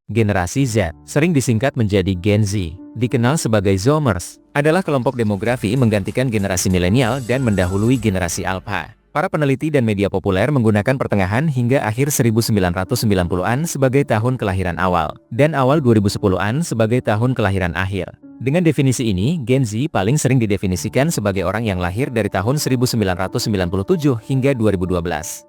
Generasi Z, sering disingkat menjadi Gen Z, dikenal sebagai Zoomers, adalah kelompok demografi menggantikan generasi milenial dan mendahului generasi Alpha. Para peneliti dan media populer menggunakan pertengahan hingga akhir 1990-an sebagai tahun kelahiran awal, dan awal 2010-an sebagai tahun kelahiran akhir. Dengan definisi ini, Gen Z paling sering didefinisikan sebagai orang yang lahir dari tahun 1997 hingga 2012.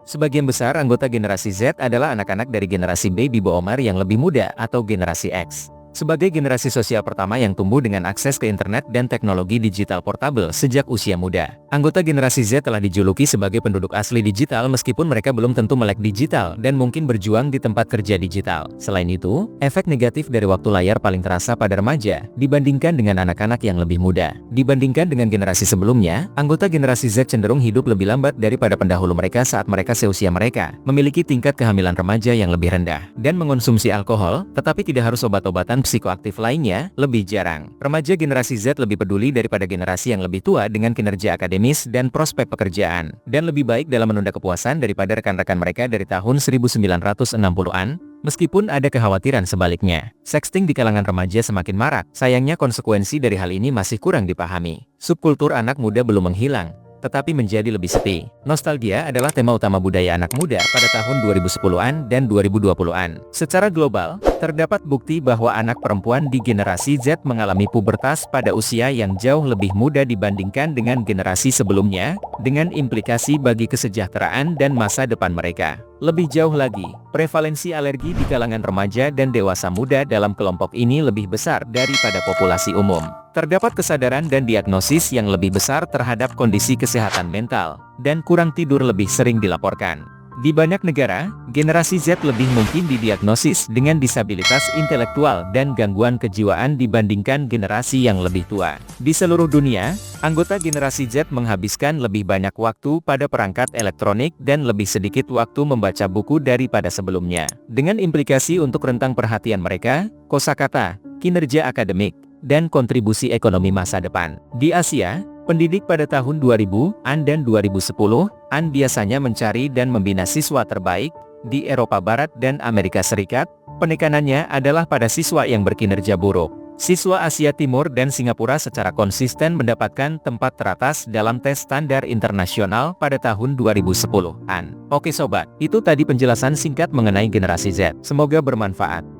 Sebagian besar anggota generasi Z adalah anak-anak dari generasi Baby Boomer yang lebih muda atau generasi X. Sebagai generasi sosial pertama yang tumbuh dengan akses ke internet dan teknologi digital portabel sejak usia muda, anggota generasi Z telah dijuluki sebagai penduduk asli digital meskipun mereka belum tentu melek digital dan mungkin berjuang di tempat kerja digital. Selain itu, efek negatif dari waktu layar paling terasa pada remaja dibandingkan dengan anak-anak yang lebih muda. Dibandingkan dengan generasi sebelumnya, anggota generasi Z cenderung hidup lebih lambat daripada pendahulu mereka saat mereka seusia mereka, memiliki tingkat kehamilan remaja yang lebih rendah, dan mengonsumsi alkohol, tetapi tidak harus obat-obatan psikoaktif lainnya, lebih jarang. Remaja generasi Z lebih peduli daripada generasi yang lebih tua dengan kinerja akademis dan prospek pekerjaan, dan lebih baik dalam menunda kepuasan daripada rekan-rekan mereka dari tahun 1960-an, meskipun ada kekhawatiran sebaliknya. Sexting di kalangan remaja semakin marak, sayangnya konsekuensi dari hal ini masih kurang dipahami. Subkultur anak muda belum menghilang, tetapi menjadi lebih sepi. Nostalgia adalah tema utama budaya anak muda pada tahun 2010-an dan 2020-an. Secara global, terdapat bukti bahwa anak perempuan di generasi Z mengalami pubertas pada usia yang jauh lebih muda dibandingkan dengan generasi sebelumnya, dengan implikasi bagi kesejahteraan dan masa depan mereka. Lebih jauh lagi, prevalensi alergi di kalangan remaja dan dewasa muda dalam kelompok ini lebih besar daripada populasi umum. Terdapat kesadaran dan diagnosis yang lebih besar terhadap kondisi kesehatan mental, dan kurang tidur lebih sering dilaporkan. Di banyak negara, generasi Z lebih mungkin didiagnosis dengan disabilitas intelektual dan gangguan kejiwaan dibandingkan generasi yang lebih tua. Di seluruh dunia, anggota generasi Z menghabiskan lebih banyak waktu pada perangkat elektronik dan lebih sedikit waktu membaca buku daripada sebelumnya. Dengan implikasi untuk rentang perhatian mereka, kosakata, kinerja akademik, dan kontribusi ekonomi masa depan. Di Asia, pendidik pada tahun 2000-an dan 2010-an biasanya mencari dan membina siswa terbaik. Di Eropa Barat dan Amerika Serikat, penekanannya adalah pada siswa yang berkinerja buruk. Siswa Asia Timur dan Singapura secara konsisten mendapatkan tempat teratas dalam tes standar internasional pada tahun 2010-an. Oke sobat, itu tadi penjelasan singkat mengenai generasi Z. Semoga bermanfaat.